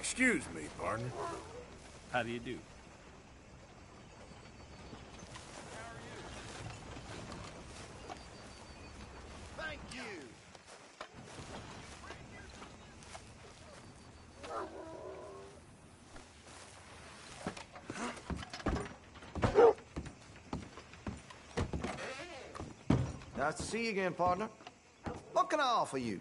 Excuse me, partner. How do you do? Thank you. Nice to see you again, partner. What can I offer you?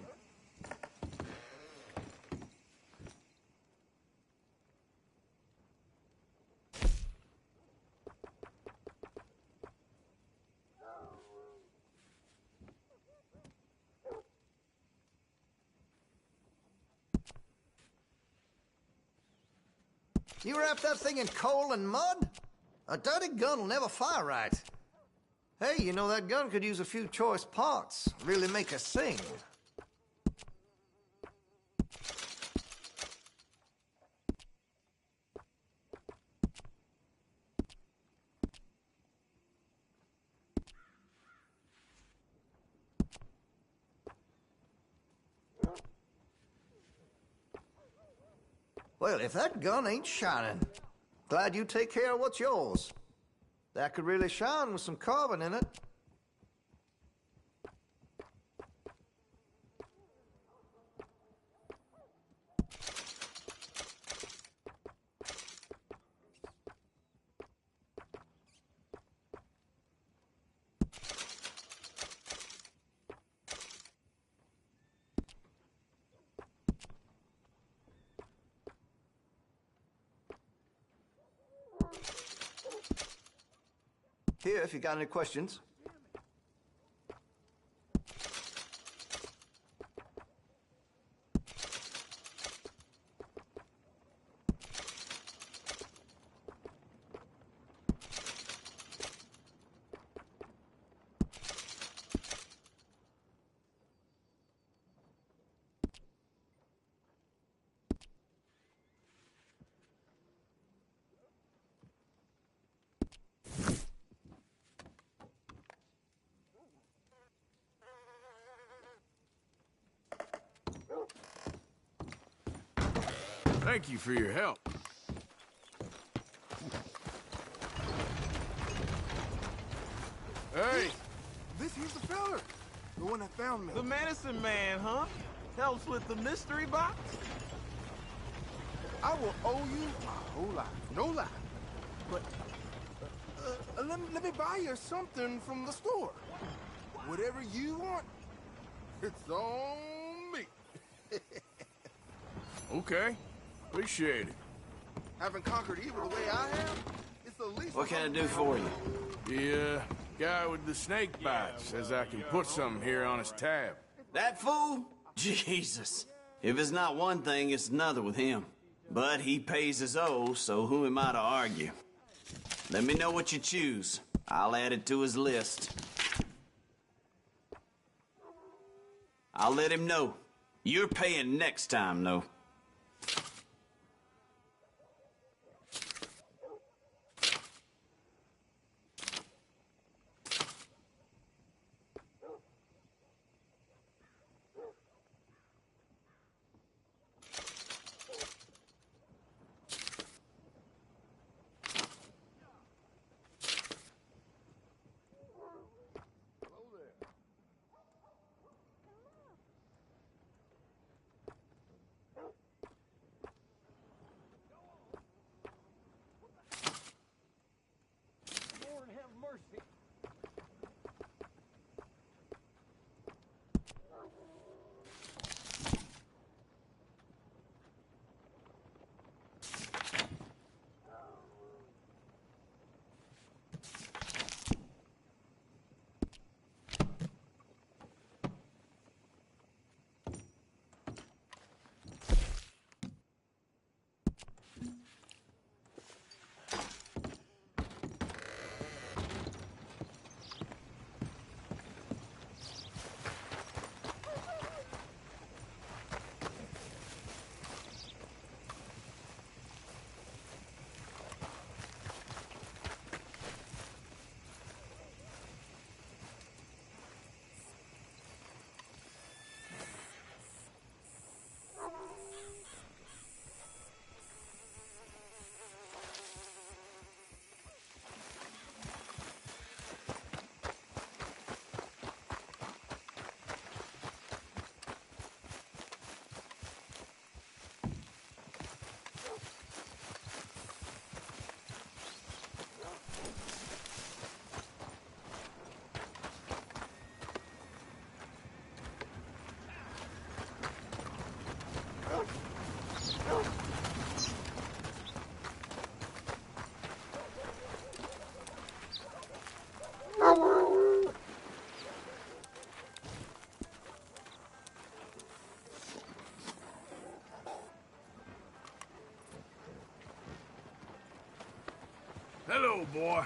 You wrapped that thing in coal and mud? A dirty gun will never fire right. Hey, you know that gun could use a few choice parts. Really make us sing. Well, if that gun ain't shining, glad you take care of what's yours. That could really shine with some carbon in it. Here, if you got any questions. Thank you for your help. Hey! This here's the fella. The one that found me. The medicine man, huh? Helps with the mystery box? I will owe you my whole life. No lie. But let me buy you something from the store. Whatever you want, it's on me. Okay. Appreciate it. Having conquered evil the way I have, it's the least... What can I do for you? The, guy with the snake bite says I can put something here on his tab. That fool? Jesus. If it's not one thing, it's another with him. But he pays his owe, so who am I to argue? Let me know what you choose. I'll add it to his list. I'll let him know. You're paying next time, though. Hello, boy.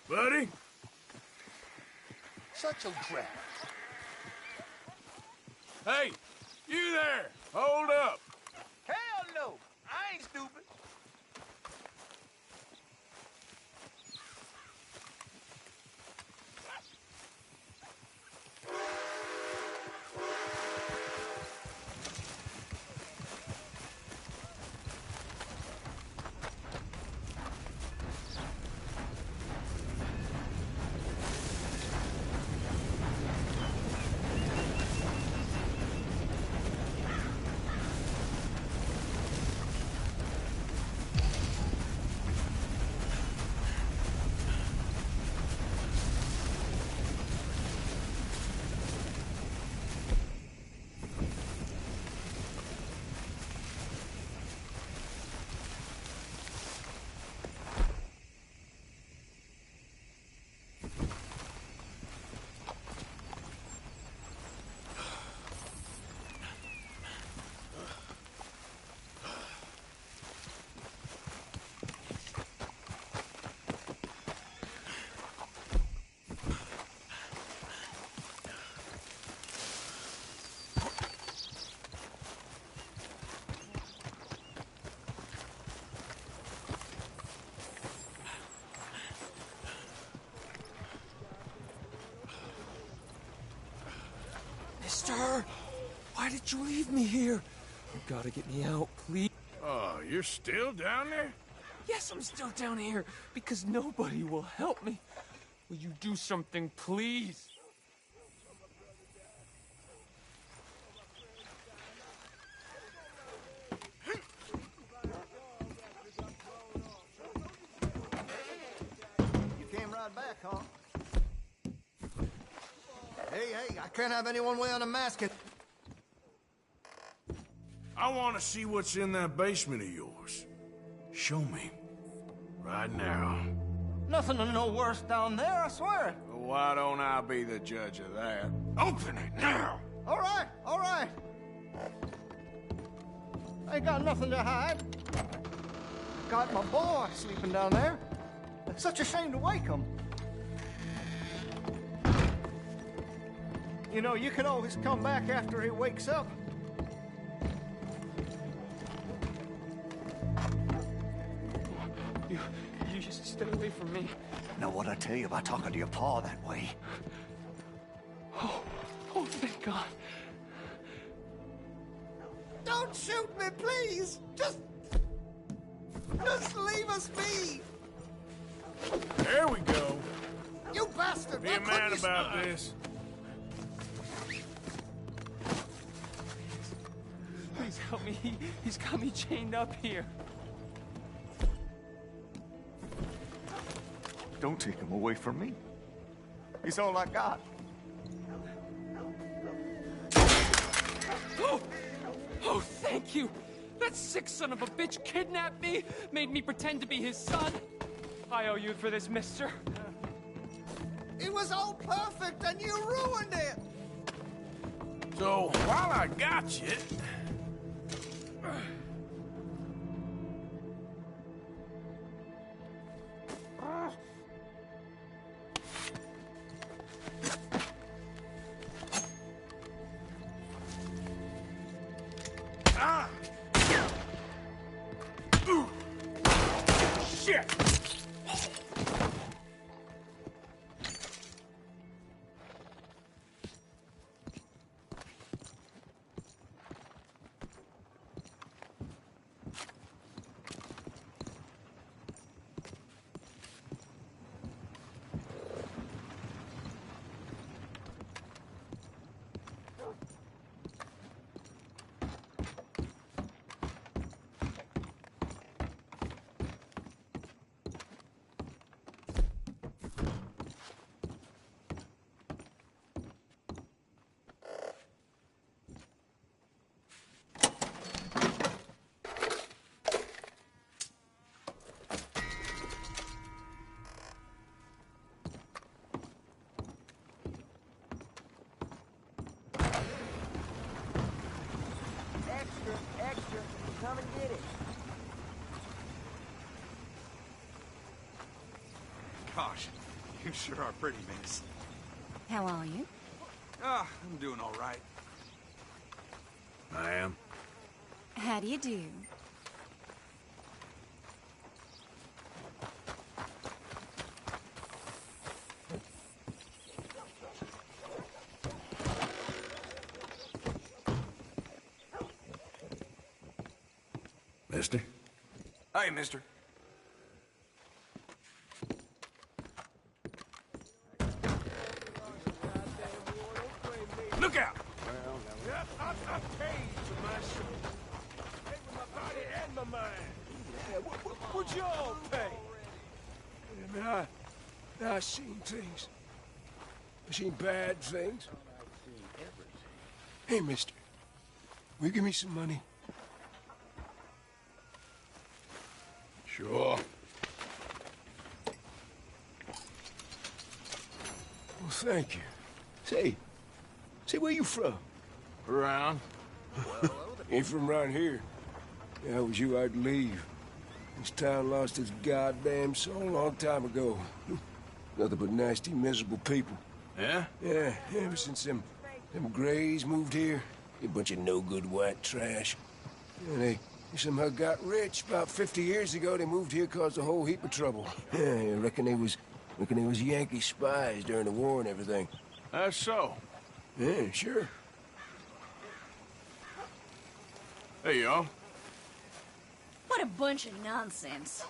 Buddy? Such a drag. Hey, you there! Hold up! Hell no! I ain't stupid. Mister, why did you leave me here? You gotta get me out, please. Oh, you're still down there? Yes, I'm still down here because nobody will help me. Will you do something, please? You came right back, huh? Hey, I can't have anyone wearing a mask. I want to see what's in that basement of yours. Show me. Right now. Nothing no worse down there, I swear it. Well, why don't I be the judge of that? Open it now! All right. I ain't got nothing to hide. Got my boy sleeping down there. It's such a shame to wake him. You know, you can always come back after he wakes up. You just stay away from me. Know what I tell you about talking to your pa that way? Oh, thank God. Don't shoot me, please! Just leave us be! There we go. You bastard! Be a man about this. Please help me. He's got me chained up here. Don't take him away from me. He's all I got. Oh, thank you. That sick son of a bitch kidnapped me, made me pretend to be his son. I owe you for this, mister. It was all perfect and you ruined it! So, while I got you... Ah! Ooh. Shit! Come and get it. Gosh, you sure are pretty, miss. How are you? Ah, I'm doing all right. I am. How do you do? Mister? Hey, mister. Look out! I paid for my soul. Paid with my body and my mind. What'd y'all pay? And I seen things. I seen bad things. Hey, mister. Will you give me some money? Sure. Well, thank you. Say, where you from? Around. Ain't from around here. If I was you, I'd leave. This town lost its goddamn soul a long time ago. Nothing but nasty, miserable people. Yeah? Yeah, ever since them Grays moved here, a bunch of no-good white trash. Yeah, they somehow got rich. About 50 years ago, they moved here, caused a whole heap of trouble. Yeah, I reckon they was Yankee spies during the war and everything. That's so. Yeah, sure. Hey, y'all. What a bunch of nonsense.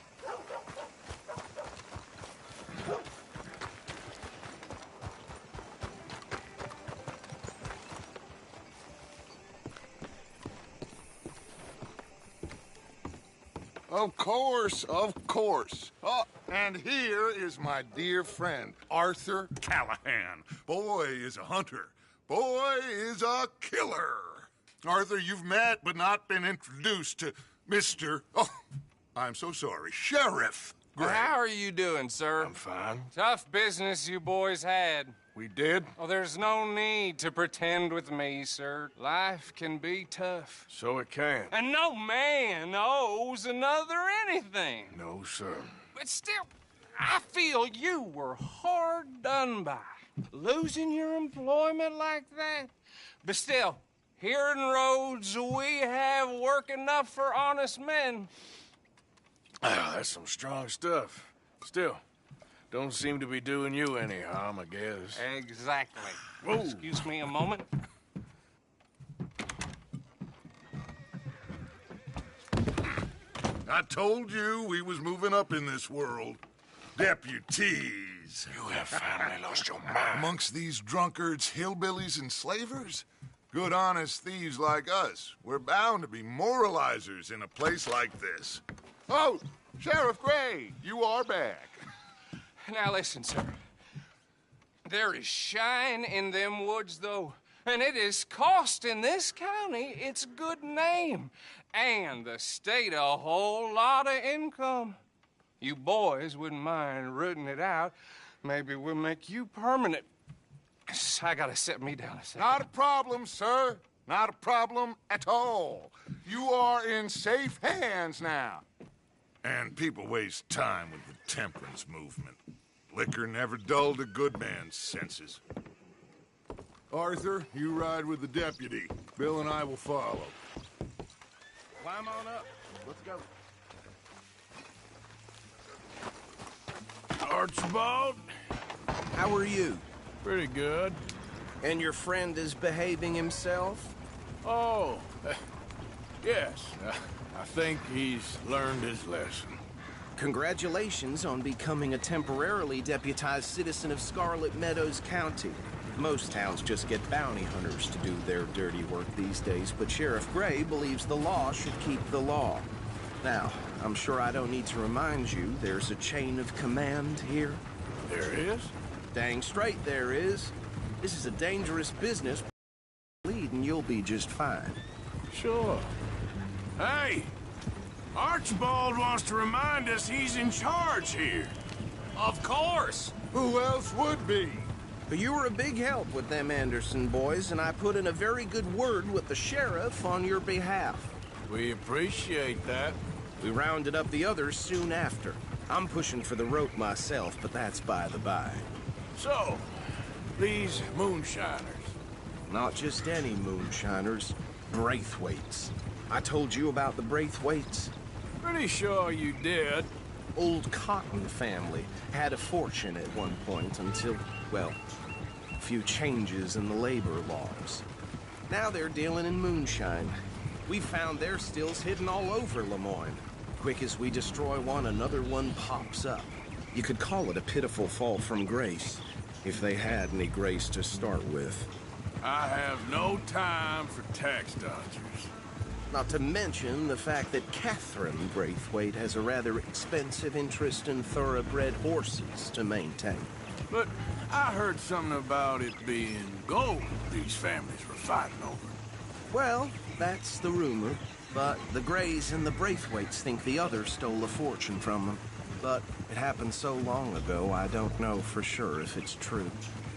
Of course, of course. Oh, and here is my dear friend, Arthur Callahan. Boy is a hunter. Boy is a killer. Arthur, you've met but not been introduced to Mr. Oh, I'm so sorry, Sheriff Gray. How are you doing, sir? I'm fine. Tough business you boys had. We did? Oh, there's no need to pretend with me, sir. Life can be tough. So it can. And no man owes another anything. No, sir. But still, I feel you were hard done by. Losing your employment like that. But still, here in Rhodes, we have work enough for honest men. Ah, that's some strong stuff. Still, don't seem to be doing you any harm, I guess. Exactly. Whoa. Excuse me a moment. I told you we was moving up in this world. Deputies. You have finally lost your mind. Amongst these drunkards, hillbillies, and slavers? Good, honest thieves like us. We're bound to be moralizers in a place like this. Oh, Sheriff Gray, you are back. Now listen, sir. There is shine in them woods, though, and it is costing this county its good name and the state a whole lot of income. You boys wouldn't mind rooting it out. Maybe we'll make you permanent. I gotta set me down a second. Not a problem, sir. Not a problem at all. You are in safe hands now. And people waste time with the temperance movement. Liquor never dulled a good man's senses. Arthur, you ride with the deputy. Bill and I will follow. Climb on up. Let's go. Archibald? How are you? Pretty good. And your friend is behaving himself? Oh, yes. I think he's learned his lesson. Congratulations on becoming a temporarily deputized citizen of Scarlet Meadows County. Most towns just get bounty hunters to do their dirty work these days, but Sheriff Gray believes the law should keep the law. Now, I'm sure I don't need to remind you there's a chain of command here. There is? Dang straight there is. This is a dangerous business. Lead and you'll be just fine. Sure. Hey! Archibald wants to remind us he's in charge here. Of course. Who else would be? But you were a big help with them Anderson boys, and I put in a very good word with the sheriff on your behalf. We appreciate that. We rounded up the others soon after. I'm pushing for the rope myself, but that's by the by. So, these moonshiners. Not just any moonshiners. Braithwaites. I told you about the Braithwaites? Pretty sure you did. Old Cotton family had a fortune at one point until, well, a few changes in the labor laws. Now they're dealing in moonshine. We found their stills hidden all over Lemoyne. Quick as we destroy one, another one pops up. You could call it a pitiful fall from grace, if they had any grace to start with. I have no time for tax dodgers. Not to mention the fact that Catherine Braithwaite has a rather expensive interest in thoroughbred horses to maintain. But I heard something about it being gold these families were fighting over. Well, that's the rumor. But the Greys and the Braithwaites think the others stole a fortune from them. But it happened so long ago, I don't know for sure if it's true.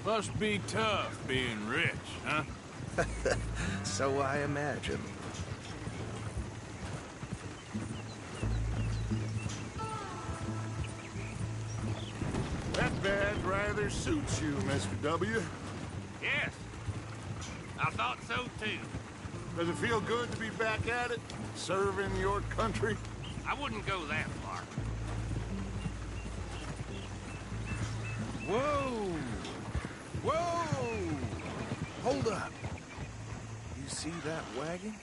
Must be tough being rich, huh? So I imagine. That badge rather suits you, Mr. W. Yes. I thought so, too. Does it feel good to be back at it? Serving your country? I wouldn't go that far. Whoa! Whoa! Hold up. You see that wagon?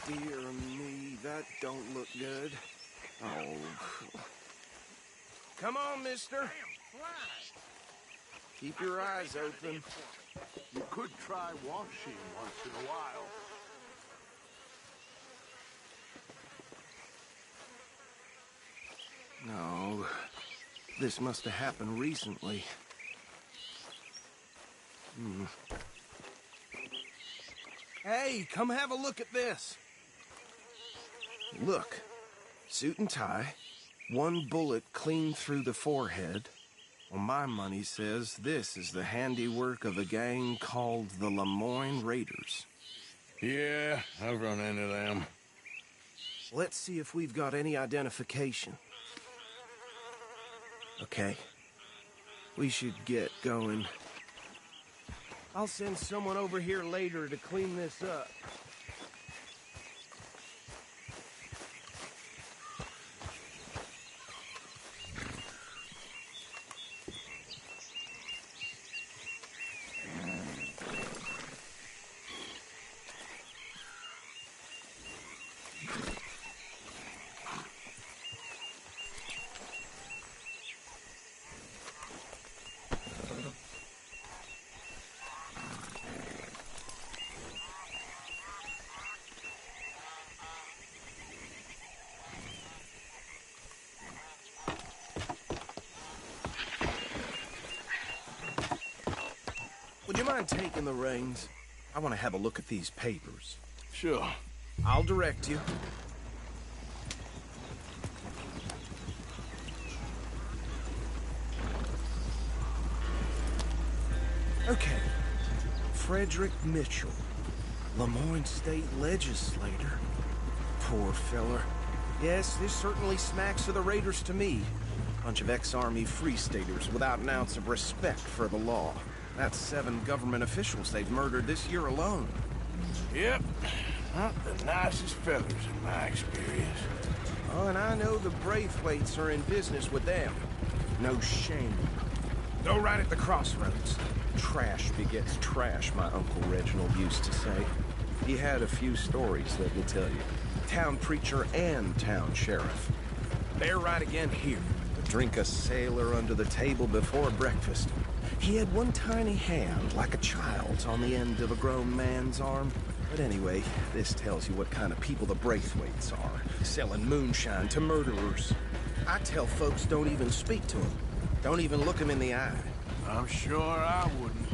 Dear me, that don't look good. Oh. Come on, mister. Keep your eyes open. You could try washing once in a while. No. This must have happened recently. Hey, come have a look at this. Look. Suit and tie. One bullet clean through the forehead. Well, my money says this is the handiwork of a gang called the Lemoyne Raiders. Yeah, I've run into them. Let's see if we've got any identification. Okay. We should get going. I'll send someone over here later to clean this up. Would you mind taking the reins? I want to have a look at these papers. Sure. I'll direct you. Okay. Frederick Mitchell, Lemoyne State Legislator. Poor feller. Yes, this certainly smacks of the Raiders to me. Bunch of ex-Army Free Staters without an ounce of respect for the law. That's 7 government officials they've murdered this year alone. Yep. Not the nicest fellas in my experience. Oh, and I know the Braithwaites are in business with them. No shame. Go right at the crossroads. Trash begets trash, my Uncle Reginald used to say. He had a few stories, let me tell you. Town preacher and town sheriff. They're right again here. To drink a sailor under the table before breakfast. He had one tiny hand, like a child's, on the end of a grown man's arm. But anyway, this tells you what kind of people the Braithwaites are. Selling moonshine to murderers. I tell folks don't even speak to them. Don't even look them in the eye. I'm sure I wouldn't.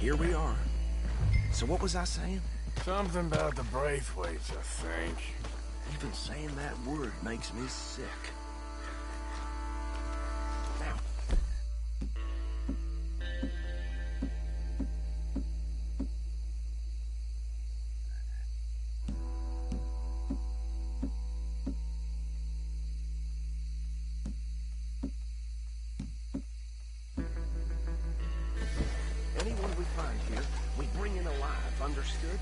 Here we are. So what was I saying? Something about the Braithwaites, I think. Even saying that word makes me sick. Now. Anyone we find here, we bring in alive, understood?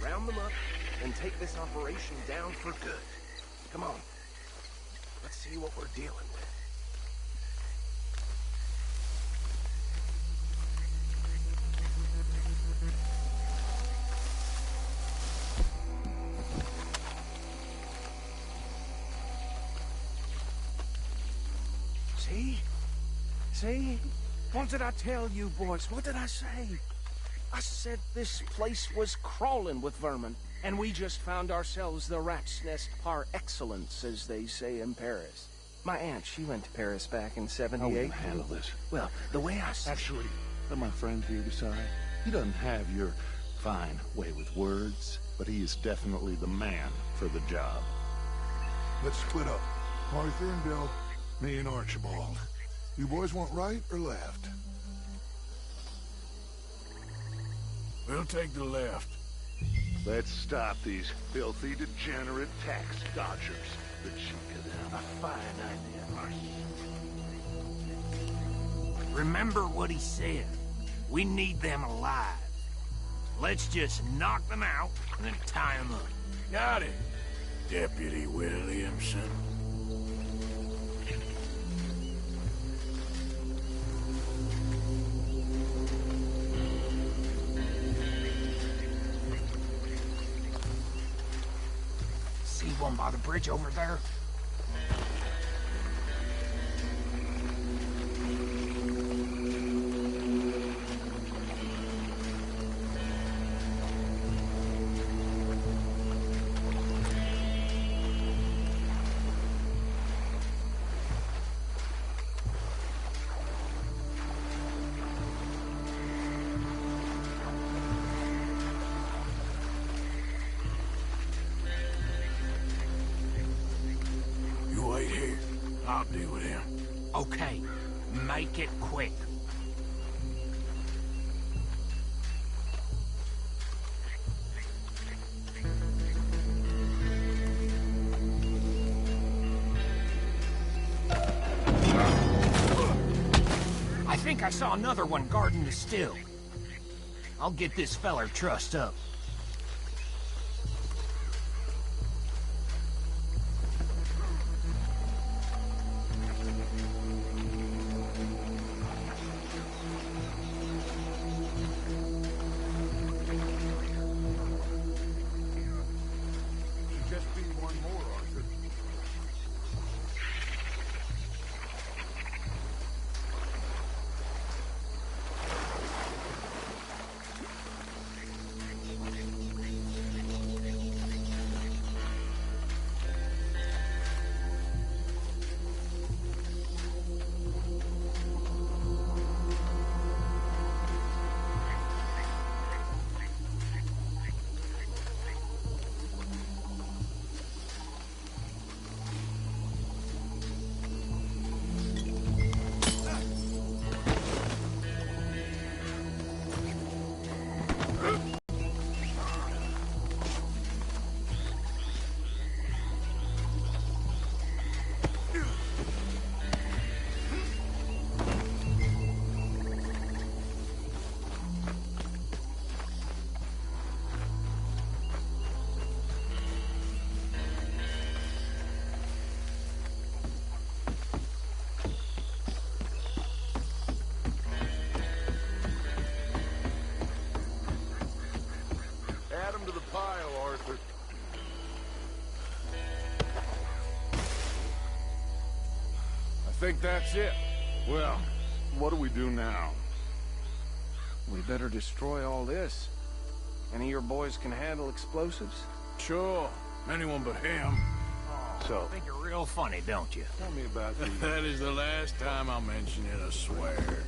Round them up, and take this operation down for good. Come on. Let's see what we're dealing with. See? See? What did I tell you, boys? What did I say? I said this place was crawling with vermin, and we just found ourselves the rat's nest par excellence, as they say in Paris. My aunt, she went to Paris back in '78. How will you handle this? Well, the way I see Actually, let my friend here decide. He doesn't have your fine way with words, but he is definitely the man for the job. Let's split up. Arthur and Bill, me and Archibald. You boys want right or left? We'll take the left. Let's stop these filthy, degenerate tax dodgers. The cheek of them. A fine idea, Arthur. Remember what he said. We need them alive. Let's just knock them out and then tie them up. Got it, Deputy Williamson. See one by the bridge over there? I'll deal with him. Okay, make it quick. I think I saw another one guarding the still. I'll get this feller trussed up. I think that's it. Well, what do we do now? We better destroy all this. Any of your boys can handle explosives? Sure. Anyone but him. So, think you're real funny, don't you? Tell me about the... That is the last time I'll mention it, I swear.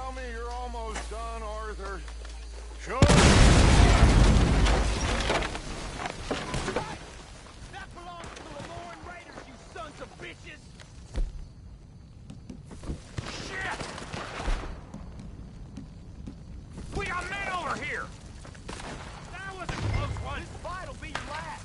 tell me you're almost done, Arthur? Sure. That belongs to the Lauren Raiders, you sons of bitches! Shit! We got men over here! That was a close one! This fight'll be your last!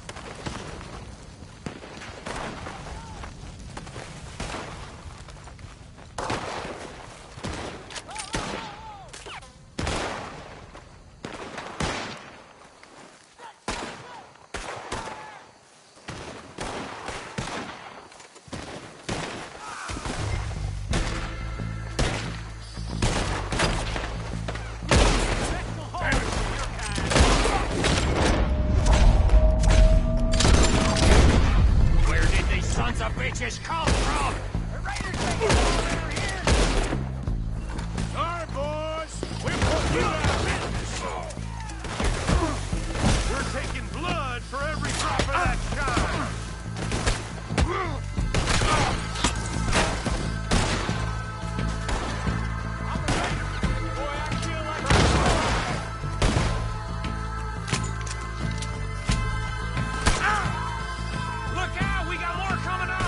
Bitches come from! The Raiders take it over here! Sorry, boys. We'll put you out of business. We're taking blood for every drop of that shine. Boy, I feel like look out! We got more coming up!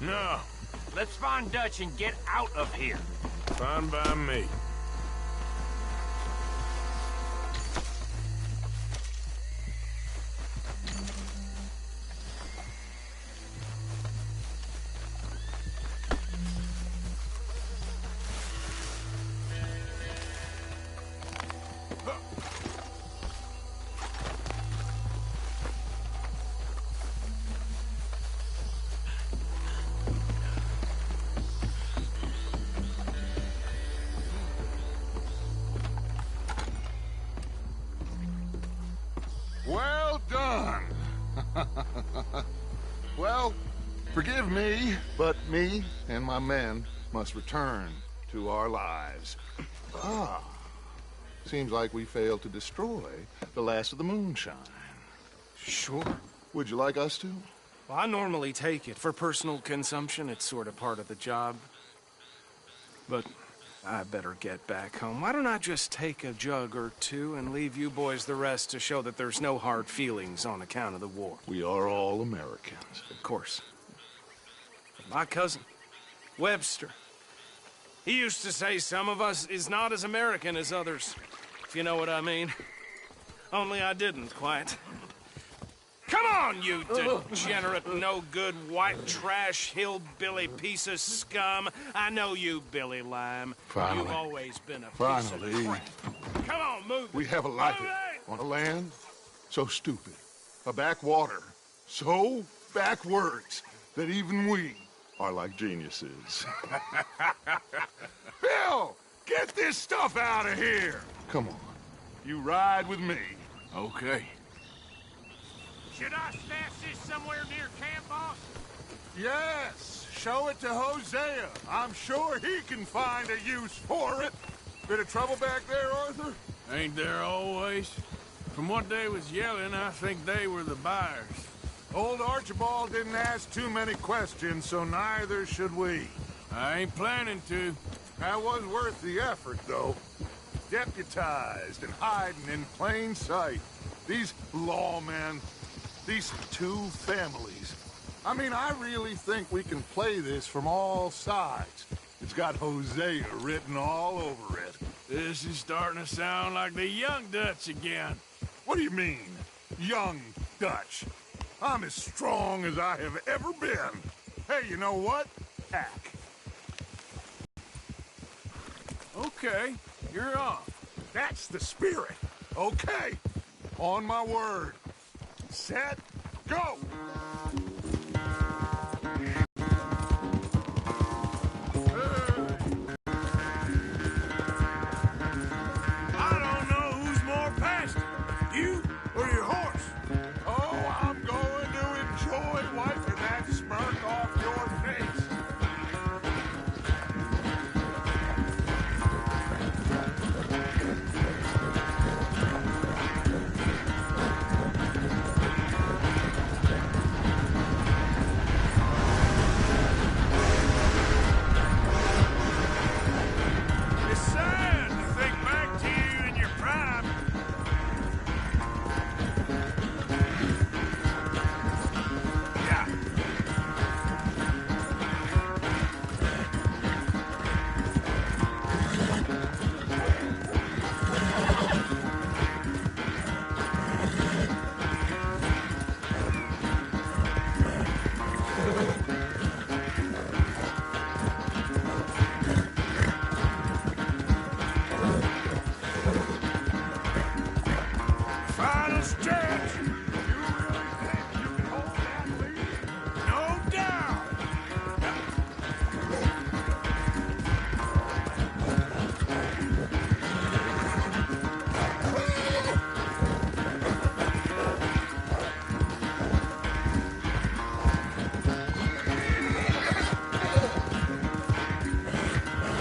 No. Let's find Dutch and get out of here. Fine by me. Well done. Well, forgive me, but me and my men must return to our lives. Ah, seems like we failed to destroy the last of the moonshine. Sure. Would you like us to? Well, I normally take it. For personal consumption, it's sort of part of the job. But I better get back home. Why don't I just take a jug or two and leave you boys the rest to show that there's no hard feelings on account of the war? We are all Americans. Of course. My cousin, Webster, he used to say some of us is not as American as others, if you know what I mean. Only I didn't quite. Come on, you degenerate, no-good, white trash, hillbilly piece of scum. I know you, Billy Lime. Finally. You've always been a Finally. piece of crap. Come on, move. We have a life on a land so stupid, a backwater so backwards that even we are like geniuses. Bill, get this stuff out of here! Come on. you ride with me. Okay. Should I stash this somewhere near camp, boss? Yes, show it to Hosea. I'm sure he can find a use for it. Bit of trouble back there, Arthur? Ain't there always? From what they was yelling, I think they were the buyers. Old Archibald didn't ask too many questions, so neither should we. I ain't planning to. That was worth the effort, though. Deputized and hiding in plain sight. These lawmen, these two families. I mean, I really think we can play this from all sides. It's got Hosea written all over it. This is starting to sound like the Young Dutch again. What do you mean, Young Dutch? I'm as strong as I have ever been. Hey, you know what? Hack. Okay, you're off. That's the spirit. Okay, on my word. Set, go! I don't know who's more pasty, you or your horse. Oh, I'm going to enjoy wiping that smirk off your face. It's sad to think back to you in your prime. Yeah. Final stretch. You really think you can hold that lead? No doubt.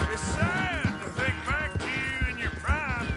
It's sad to think back to you in your prime.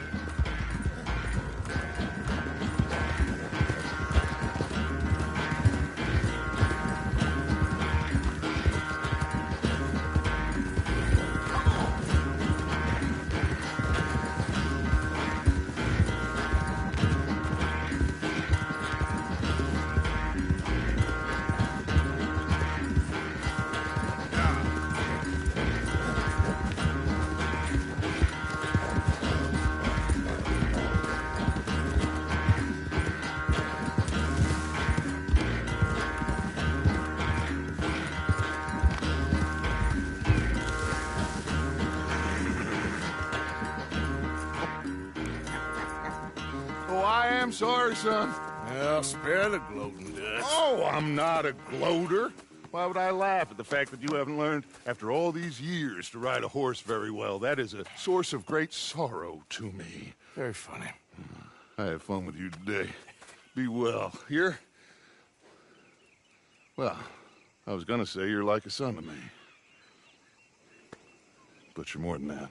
Oh, I am sorry, son. Well, spare the gloating, Dutch. Oh, I'm not a gloater. Why would I laugh at the fact that you haven't learned, after all these years, to ride a horse very well? That is a source of great sorrow to me. Very funny. I had fun with you today. Be well. Here? Well, I was gonna say you're like a son to me. But you're more than that.